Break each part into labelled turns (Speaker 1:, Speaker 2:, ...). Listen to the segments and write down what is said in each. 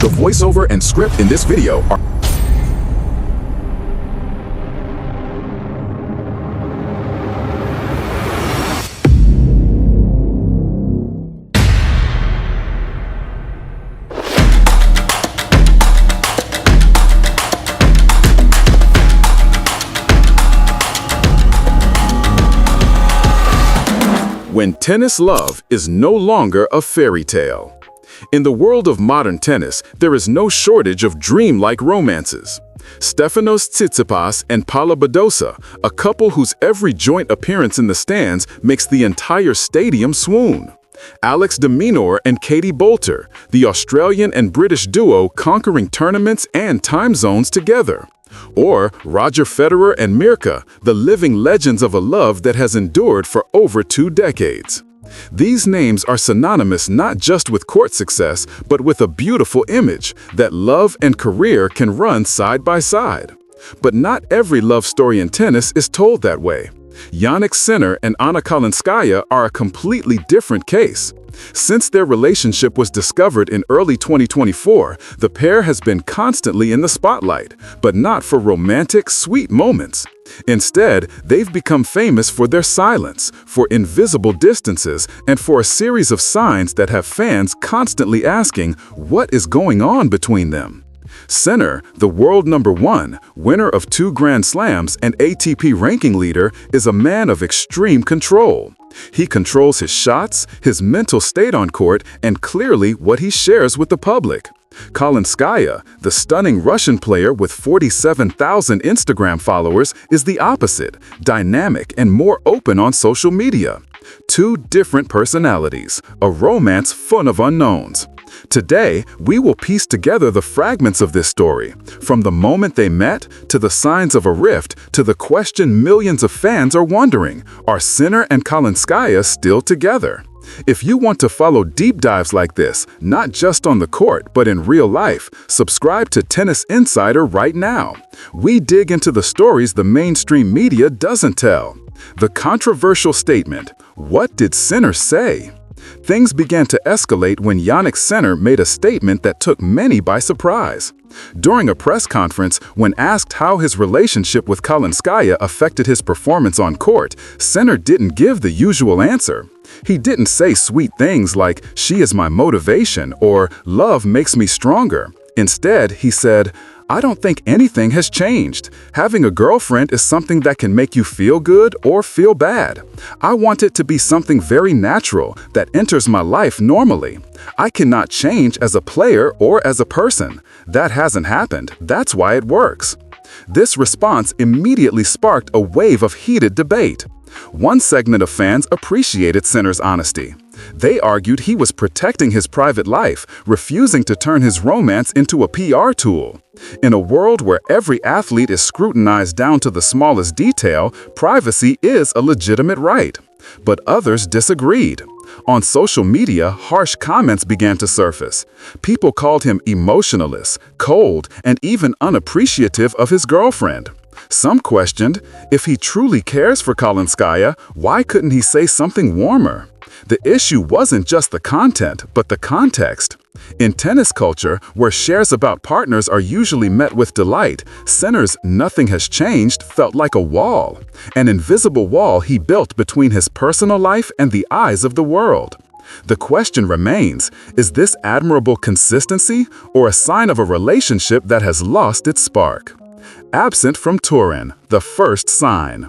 Speaker 1: The voiceover and script in this video are when tennis love is no longer a fairy tale. In the world of modern tennis, there is no shortage of dream-like romances. Stefanos Tsitsipas and Paula Badosa, a couple whose every joint appearance in the stands makes the entire stadium swoon. Alex de Minaur and Katie Boulter, the Australian and British duo conquering tournaments and time zones together. Or Roger Federer and Mirka, the living legends of a love that has endured for over 2 decades. These names are synonymous not just with court success, but with a beautiful image that love and career can run side by side. But not every love story in tennis is told that way. Jannik Sinner and Anna Kalinskaya are a completely different case. Since their relationship was discovered in early 2024, the pair has been constantly in the spotlight, but not for romantic, sweet moments. Instead, they've become famous for their silence, for invisible distances, and for a series of signs that have fans constantly asking, what is going on between them? Sinner, the world #1, winner of 2 Grand Slams and ATP ranking leader, is a man of extreme control. He controls his shots, his mental state on court, and clearly what he shares with the public. Kalinskaya, the stunning Russian player with 47,000 Instagram followers, is the opposite, dynamic and more open on social media. 2 different personalities, a romance full of unknowns. Today, we will piece together the fragments of this story, from the moment they met, to the signs of a rift, to the question millions of fans are wondering, are Sinner and Kalinskaya still together? If you want to follow deep dives like this, not just on the court, but in real life, subscribe to Tennis Insider right now. We dig into the stories the mainstream media doesn't tell. The controversial statement, what did Sinner say? Things began to escalate when Jannik Sinner made a statement that took many by surprise. During a press conference, when asked how his relationship with Kalinskaya affected his performance on court, Sinner didn't give the usual answer. He didn't say sweet things like, she is my motivation, or love makes me stronger. Instead, he said, I don't think anything has changed. Having a girlfriend is something that can make you feel good or feel bad. I want it to be something very natural that enters my life normally. I cannot change as a player or as a person. That hasn't happened. That's why it works. This response immediately sparked a wave of heated debate. One segment of fans appreciated Sinner's honesty. They argued he was protecting his private life, refusing to turn his romance into a PR tool. In a world where every athlete is scrutinized down to the smallest detail, privacy is a legitimate right. But others disagreed. On social media, harsh comments began to surface. People called him emotionless, cold, and even unappreciative of his girlfriend. Some questioned, if he truly cares for Kalinskaya, why couldn't he say something warmer? The issue wasn't just the content, but the context. In tennis culture, where shares about partners are usually met with delight, Sinner's "nothing has changed" felt like a wall, an invisible wall he built between his personal life and the eyes of the world. The question remains, is this admirable consistency or a sign of a relationship that has lost its spark? Absent from Turin, the first sign.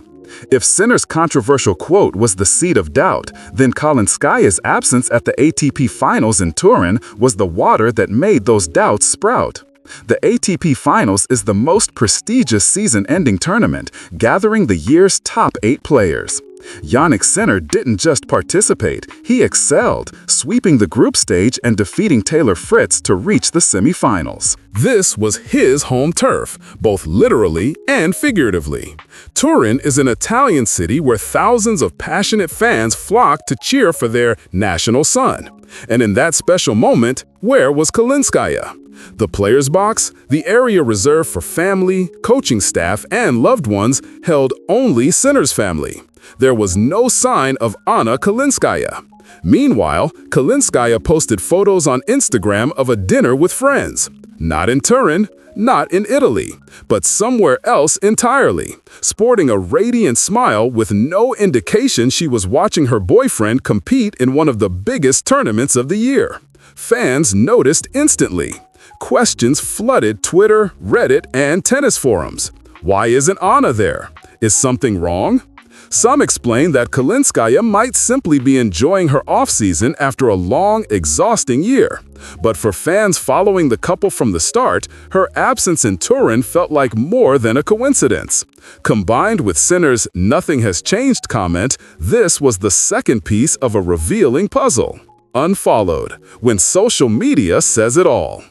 Speaker 1: If Sinner's controversial quote was the seed of doubt, then Kalinskaya's absence at the ATP Finals in Turin was the water that made those doubts sprout. The ATP Finals is the most prestigious season-ending tournament, gathering the year's top 8 players. Jannik Sinner didn't just participate, he excelled, sweeping the group stage and defeating Taylor Fritz to reach the semifinals.
Speaker 2: This was his home turf, both literally and figuratively. Turin is an Italian city where thousands of passionate fans flock to cheer for their national son. And in that special moment, where was Kalinskaya? The players' box, the area reserved for family, coaching staff, and loved ones, held only Sinner's family. There was no sign of Anna Kalinskaya. Meanwhile, Kalinskaya posted photos on Instagram of a dinner with friends. Not in Turin, not in Italy, but somewhere else entirely, sporting a radiant smile with no indication she was watching her boyfriend compete in one of the biggest tournaments of the year. Fans noticed instantly. Questions flooded Twitter, Reddit, and tennis forums. Why isn't Anna there? Is something wrong? Some explain that Kalinskaya might simply be enjoying her off-season after a long, exhausting year. But for fans following the couple from the start, her absence in Turin felt like more than a coincidence. Combined with Sinner's "nothing has changed" comment, this was the second piece of a revealing puzzle. Unfollowed, when social media says it all.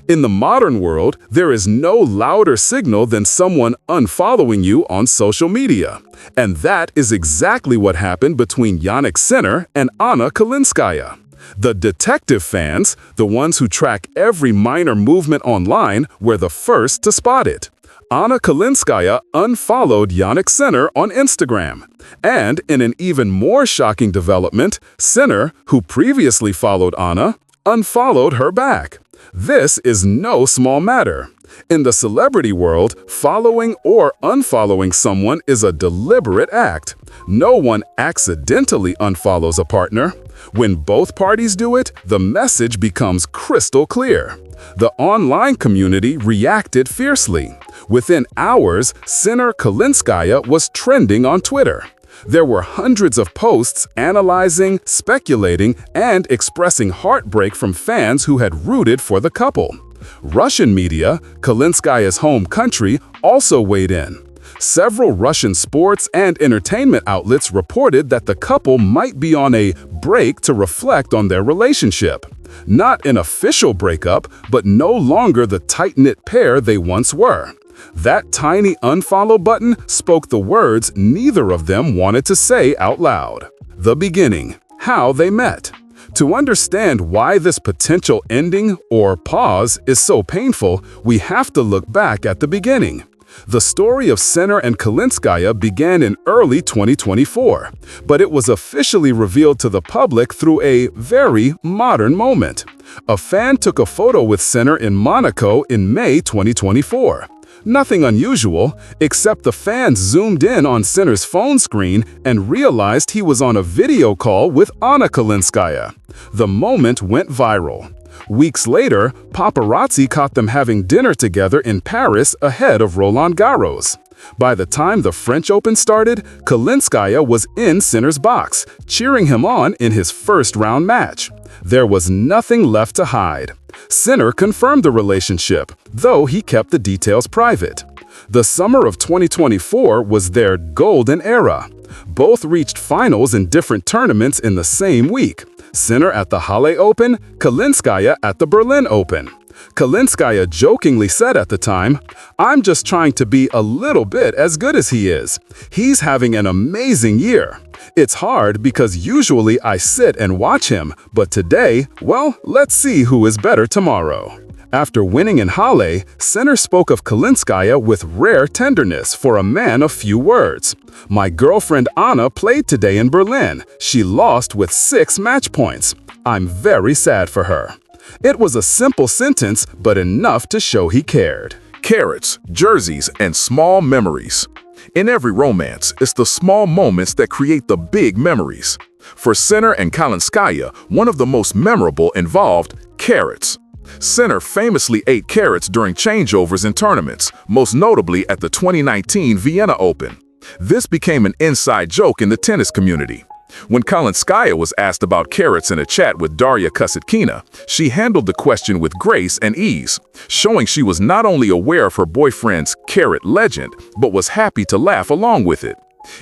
Speaker 2: In the modern world, there is no louder signal than someone unfollowing you on social media. And that is exactly what happened between Jannik Sinner and Anna Kalinskaya. The detective fans, the ones who track every minor movement online, were the first to spot it. Anna Kalinskaya unfollowed Jannik Sinner on Instagram. And in an even more shocking development, Sinner, who previously followed Anna, unfollowed her back. This is no small matter. In the celebrity world, following or unfollowing someone is a deliberate act. No one accidentally unfollows a partner. When both parties do it, the message becomes crystal clear. The online community reacted fiercely. Within hours, Sinner Kalinskaya was trending on Twitter. There were hundreds of posts analyzing, speculating, and expressing heartbreak from fans who had rooted for the couple. Russian media, Kalinskaya's home country, also weighed in. Several Russian sports and entertainment outlets reported that the couple might be on a break to reflect on their relationship. Not an official breakup, but no longer the tight-knit pair they once were. That tiny unfollow button spoke the words neither of them wanted to say out loud. The beginning, how they met. To understand why this potential ending or pause is so painful, we have to look back at the beginning. The story of Sinner and Kalinskaya began in early 2024, but it was officially revealed to the public through a very modern moment. A fan took a photo with Sinner in Monaco in May 2024. Nothing unusual, except the fans zoomed in on Sinner's phone screen and realized he was on a video call with Anna Kalinskaya. The moment went viral. Weeks later, paparazzi caught them having dinner together in Paris ahead of Roland Garros. By the time the French Open started, Kalinskaya was in Sinner's box, cheering him on in his first-round match. There was nothing left to hide. Sinner confirmed the relationship, though he kept the details private. The summer of 2024 was their golden era. Both reached finals in different tournaments in the same week. Sinner at the Halle Open, Kalinskaya at the Berlin Open. Kalinskaya jokingly said at the time, "I'm just trying to be a little bit as good as he is. He's having an amazing year. It's hard because usually I sit and watch him, but today, well, let's see who is better tomorrow." After winning in Halle, Sinner spoke of Kalinskaya with rare tenderness for a man of few words. "My girlfriend Anna played today in Berlin. She lost with 6 match points. I'm very sad for her." It was a simple sentence, but enough to show he cared.
Speaker 1: Carrots, jerseys, and small memories. In every romance, it's the small moments that create the big memories. For Sinner and Kalinskaya, one of the most memorable involved carrots. Sinner famously ate carrots during changeovers in tournaments, most notably at the 2019 Vienna Open. This became an inside joke in the tennis community. When Kalinskaya was asked about carrots in a chat with Daria Kasatkina, she handled the question with grace and ease, showing she was not only aware of her boyfriend's carrot legend, but was happy to laugh along with it.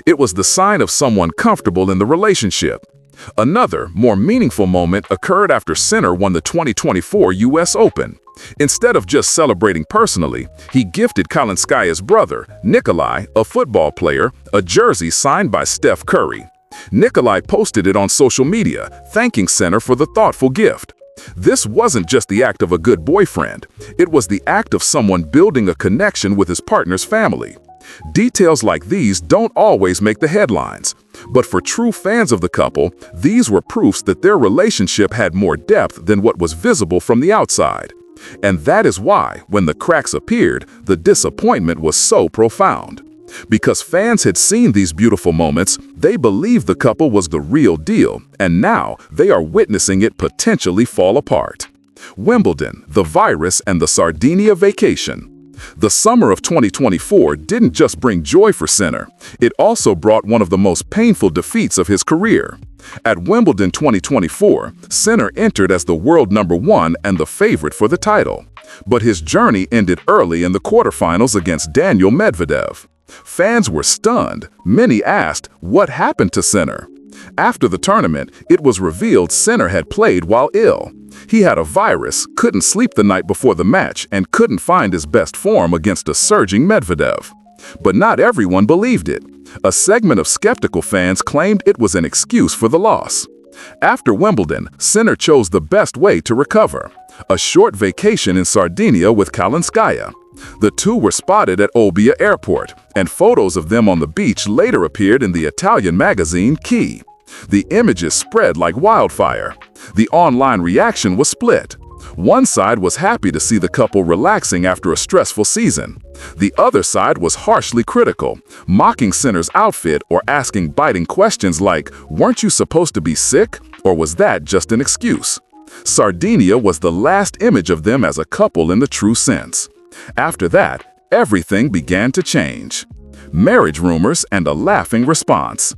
Speaker 1: It was the sign of someone comfortable in the relationship. Another, more meaningful moment occurred after Sinner won the 2024 US Open. Instead of just celebrating personally, he gifted Kalinskaya's brother, Nikolai, a football player, a jersey signed by Steph Curry. Nikolai posted it on social media, thanking Sinner for the thoughtful gift. This wasn't just the act of a good boyfriend. It was the act of someone building a connection with his partner's family.
Speaker 2: Details like these don't always make the headlines, but for true fans of the couple, these were proofs that their relationship had more depth than what was visible from the outside. And that is why, when the cracks appeared, the disappointment was so profound. Because fans had seen these beautiful moments, they believed the couple was the real deal, and now they are witnessing it potentially fall apart. Wimbledon, the virus, and the Sardinia vacation. The summer of 2024 didn't just bring joy for Sinner, it also brought one of the most painful defeats of his career. At Wimbledon 2024, Sinner entered as the world #1 and the favorite for the title. But his journey ended early in the quarterfinals against Daniil Medvedev. Fans were stunned. Many asked, what happened to Sinner? After the tournament, it was revealed Sinner had played while ill. He had a virus, couldn't sleep the night before the match, and couldn't find his best form against a surging Medvedev. But not everyone believed it. A segment of skeptical fans claimed it was an excuse for the loss. After Wimbledon, Sinner chose the best way to recover: a short vacation in Sardinia with Kalinskaya. The two were spotted at Olbia Airport, and photos of them on the beach later appeared in the Italian magazine Key. The images spread like wildfire. The online reaction was split. One side was happy to see the couple relaxing after a stressful season. The other side was harshly critical, mocking Sinner's outfit or asking biting questions like, "Weren't you supposed to be sick? Or was that just an excuse?" Sardinia was the last image of them as a couple in the true sense. After that, everything began to change. Marriage rumors and a laughing response.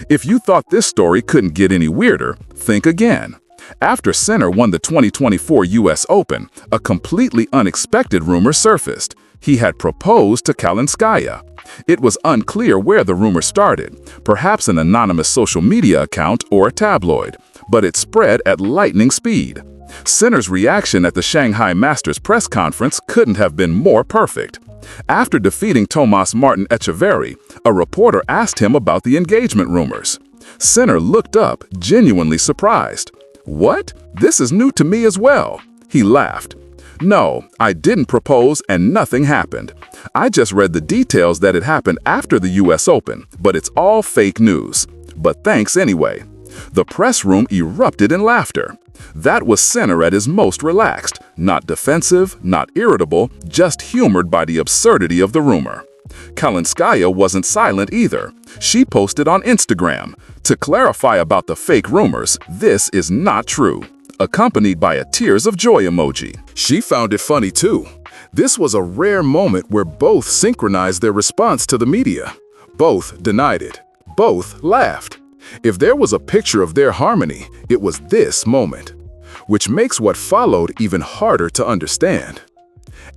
Speaker 2: If you thought this story couldn't get any weirder, think again. After Sinner won the 2024 US Open, a completely unexpected rumor surfaced. He had proposed to Kalinskaya. It was unclear where the rumor started, perhaps an anonymous social media account or a tabloid, but it spread at lightning speed. Sinner's reaction at the Shanghai Masters press conference couldn't have been more perfect. After defeating Tomas Martin Echeverry, a reporter asked him about the engagement rumors. Sinner looked up, genuinely surprised. "What? This is new to me as well." He laughed. "No, I didn't propose and nothing happened. I just read the details that it happened after the US Open, but it's all fake news. But thanks anyway." The press room erupted in laughter. That was Sinner at his most relaxed, not defensive, not irritable, just humored by the absurdity of the rumor. Kalinskaya wasn't silent either. She posted on Instagram, "To clarify about the fake rumors, this is not true," accompanied by a tears of joy emoji. She found it funny too. This was a rare moment where both synchronized their response to the media. Both denied it. Both laughed. If there was a picture of their harmony, it was this moment, which makes what followed even harder to understand.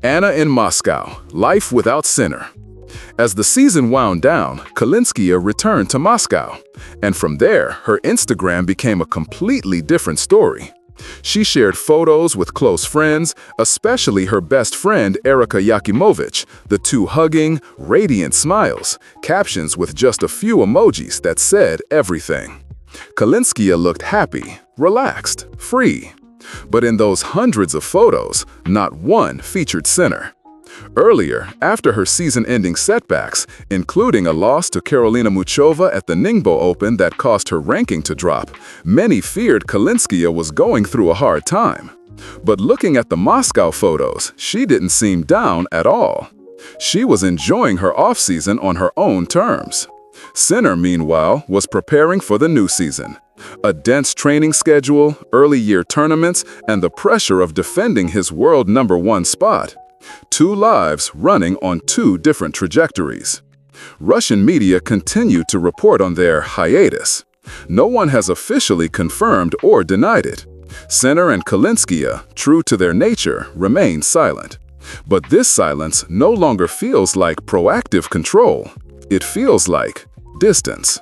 Speaker 2: Anna in Moscow, life without Sinner. As the season wound down, Kalinskaya returned to Moscow, and from there, her Instagram became a completely different story. She shared photos with close friends, especially her best friend Erika Yakimovich, the two hugging, radiant smiles, captions with just a few emojis that said everything. Kalinskaya looked happy, relaxed, free. But in those hundreds of photos, not one featured Sinner. Earlier, after her season-ending setbacks, including a loss to Karolina Muchova at the Ningbo Open that caused her ranking to drop, many feared Kalinskaya was going through a hard time. But looking at the Moscow photos, she didn't seem down at all. She was enjoying her off-season on her own terms. Sinner, meanwhile, was preparing for the new season. A dense training schedule, early-year tournaments, and the pressure of defending his world #1 spot. Two lives running on two different trajectories. Russian media continue to report on their hiatus. No one has officially confirmed or denied it. Sinner and Kalinskaya, true to their nature, remain silent. But this silence no longer feels like proactive control. It feels like distance.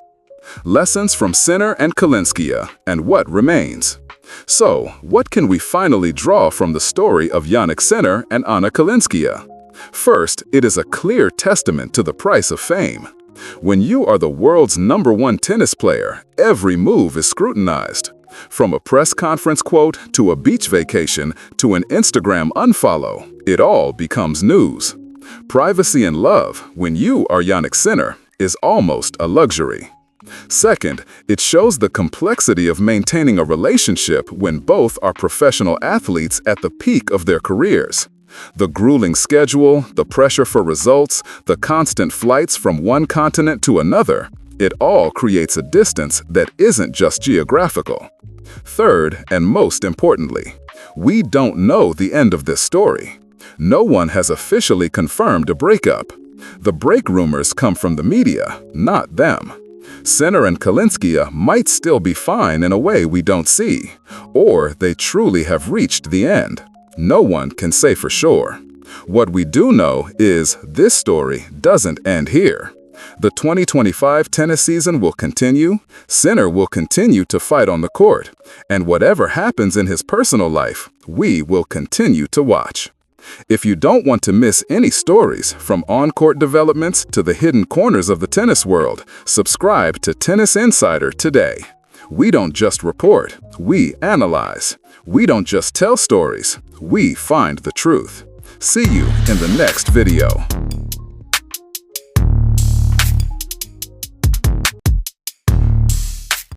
Speaker 2: Lessons from Sinner and Kalinskaya, and what remains. So, what can we finally draw from the story of Jannik Sinner and Anna Kalinskaya? First, it is a clear testament to the price of fame. When you are the world's #1 tennis player, every move is scrutinized. From a press conference quote to a beach vacation to an Instagram unfollow, it all becomes news.
Speaker 1: Privacy in love, when you are Jannik Sinner, is almost a luxury. Second, it shows the complexity of maintaining a relationship when both are professional athletes at the peak of their careers. The grueling schedule, the pressure for results, the constant flights from one continent to another, it all creates a distance that isn't just geographical. Third, and most importantly, we don't know the end of this story. No one has officially confirmed a breakup. The break rumors come from the media, not them. Sinner and Kalinskaya might still be fine in a way we don't see, or they truly have reached the end. No one can say for sure. What we do know is this story doesn't end here. The 2025 tennis season will continue, Sinner will continue to fight on the court, and whatever happens in his personal life, we will continue to watch. If you don't want to miss any stories, from on-court developments to the hidden corners of the tennis world, subscribe to Tennis Insider today. We don't just report, we analyze. We don't just tell stories, we find the truth. See you in the next video.